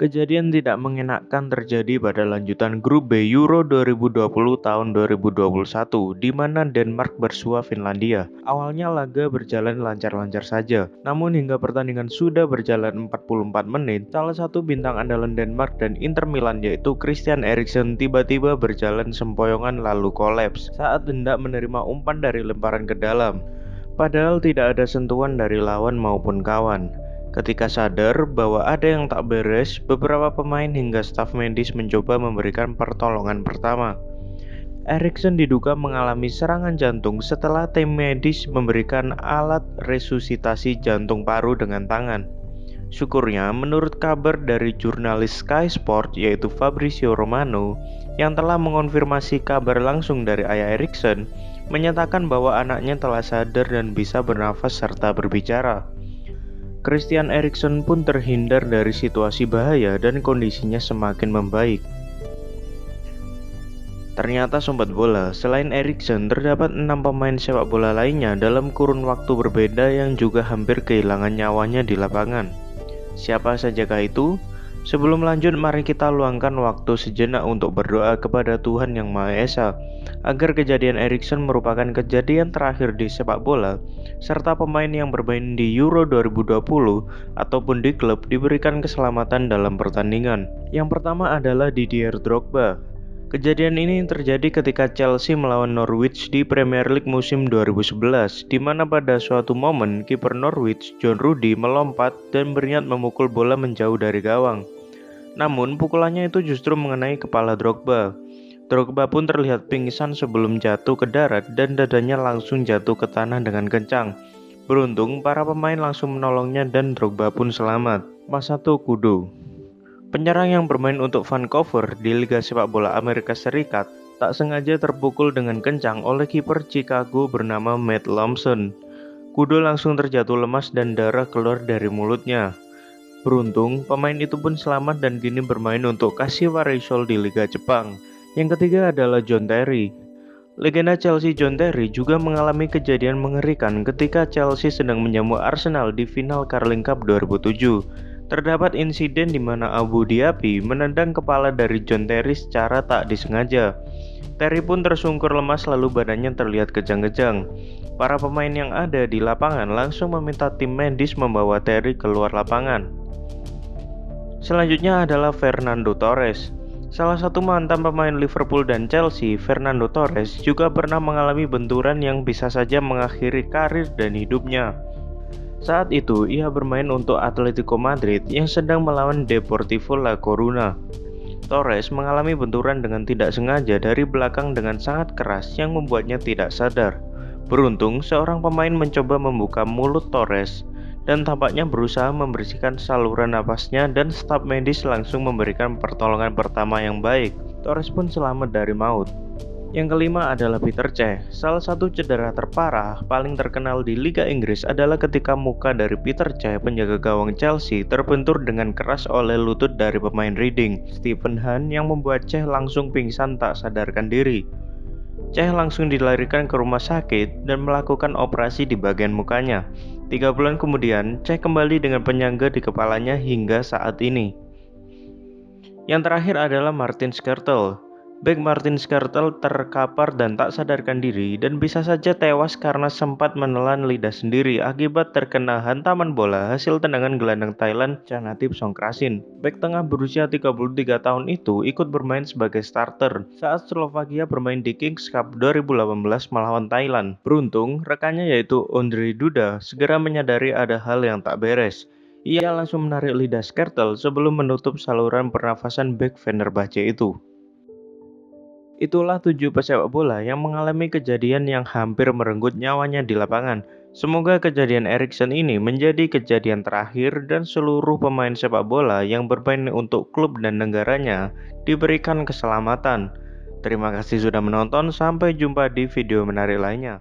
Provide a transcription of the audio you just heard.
Kejadian tidak mengenakan terjadi pada lanjutan grup B Euro 2020 tahun 2021, di mana Denmark bersua Finlandia. Awalnya laga berjalan lancar-lancar saja, namun hingga pertandingan sudah berjalan 44 menit, salah satu bintang andalan Denmark dan Inter Milan yaitu Christian Eriksen tiba-tiba berjalan sempoyongan lalu kolaps saat hendak menerima umpan dari lemparan ke dalam. Padahal tidak ada sentuhan dari lawan maupun kawan. Ketika sadar bahwa ada yang tak beres, beberapa pemain hingga staf medis mencoba memberikan pertolongan pertama. Eriksen diduga mengalami serangan jantung setelah tim medis memberikan alat resusitasi jantung paru dengan tangan. Syukurnya, menurut kabar dari jurnalis Sky Sport yaitu Fabrizio Romano, yang telah mengonfirmasi kabar langsung dari ayah Eriksen, menyatakan bahwa anaknya telah sadar dan bisa bernafas serta berbicara. Christian Eriksen pun terhindar dari situasi bahaya dan kondisinya semakin membaik. Ternyata sobat bola, selain Eriksen terdapat 6 pemain sepak bola lainnya dalam kurun waktu berbeda yang juga hampir kehilangan nyawanya di lapangan. Siapa sajakah itu? Sebelum lanjut, mari kita luangkan waktu sejenak untuk berdoa kepada Tuhan Yang Maha Esa agar kejadian Eriksen merupakan kejadian terakhir di sepak bola, serta pemain yang bermain di Euro 2020 ataupun di klub diberikan keselamatan dalam pertandingan. Yang pertama adalah Didier Drogba. Kejadian ini terjadi ketika Chelsea melawan Norwich di Premier League musim 2011, di mana pada suatu momen kiper Norwich, John Ruddy, melompat dan berniat memukul bola menjauh dari gawang. Namun pukulannya itu justru mengenai kepala Drogba. Drogba pun terlihat pingsan sebelum jatuh ke darat dan dadanya langsung jatuh ke tanah dengan kencang. Beruntung para pemain langsung menolongnya dan Drogba pun selamat. Masato Kudo, penyerang yang bermain untuk Vancouver di Liga Sepak Bola Amerika Serikat, tak sengaja terpukul dengan kencang oleh kiper Chicago bernama Matt Lawson. Kudo langsung terjatuh lemas dan darah keluar dari mulutnya. Beruntung, pemain itu pun selamat dan kini bermain untuk Kashiwa Reysol di Liga Jepang. Yang ketiga adalah John Terry. Legenda Chelsea John Terry juga mengalami kejadian mengerikan ketika Chelsea sedang menjamu Arsenal di final Carling Cup 2007. Terdapat insiden di mana Abu Dhabi menendang kepala dari John Terry secara tak disengaja. Terry pun tersungkur lemas lalu badannya terlihat kejang-kejang. Para pemain yang ada di lapangan langsung meminta tim medis membawa Terry keluar lapangan. Selanjutnya adalah Fernando Torres. Salah satu mantan pemain Liverpool dan Chelsea, Fernando Torres juga pernah mengalami benturan yang bisa saja mengakhiri karir dan hidupnya. Saat itu, ia bermain untuk Atletico Madrid yang sedang melawan Deportivo La Coruña. Torres mengalami benturan dengan tidak sengaja dari belakang dengan sangat keras yang membuatnya tidak sadar. Beruntung, seorang pemain mencoba membuka mulut Torres dan tampaknya berusaha membersihkan saluran napasnya dan staf medis langsung memberikan pertolongan pertama yang baik. Torres pun selamat dari maut. Yang kelima adalah Peter Cech. Salah satu cedera terparah paling terkenal di Liga Inggris adalah ketika muka dari Peter Cech, penjaga gawang Chelsea, terbentur dengan keras oleh lutut dari pemain Reading, Stephen Hunt, yang membuat Cech langsung pingsan tak sadarkan diri. Cech langsung dilarikan ke rumah sakit dan melakukan operasi di bagian mukanya. 3 bulan kemudian, Cech kembali dengan penyangga di kepalanya hingga saat ini. Yang terakhir adalah Martin Skrtel. Bek Martin Skrtel terkapar dan tak sadarkan diri dan bisa saja tewas karena sempat menelan lidah sendiri akibat terkena hantaman bola hasil tendangan gelandang Thailand Chanatip Songkrasin. Bek tengah berusia 33 tahun itu ikut bermain sebagai starter saat Slovakia bermain di Kings Cup 2018 melawan Thailand. Beruntung, rekannya yaitu Ondrej Duda segera menyadari ada hal yang tak beres. Ia langsung menarik lidah Skrtel sebelum menutup saluran pernafasan bek Fenerbahce itu. Itulah 7 pesepak bola yang mengalami kejadian yang hampir merenggut nyawanya di lapangan. Semoga kejadian Eriksen ini menjadi kejadian terakhir dan seluruh pemain sepak bola yang bermain untuk klub dan negaranya diberikan keselamatan. Terima kasih sudah menonton, sampai jumpa di video menarik lainnya.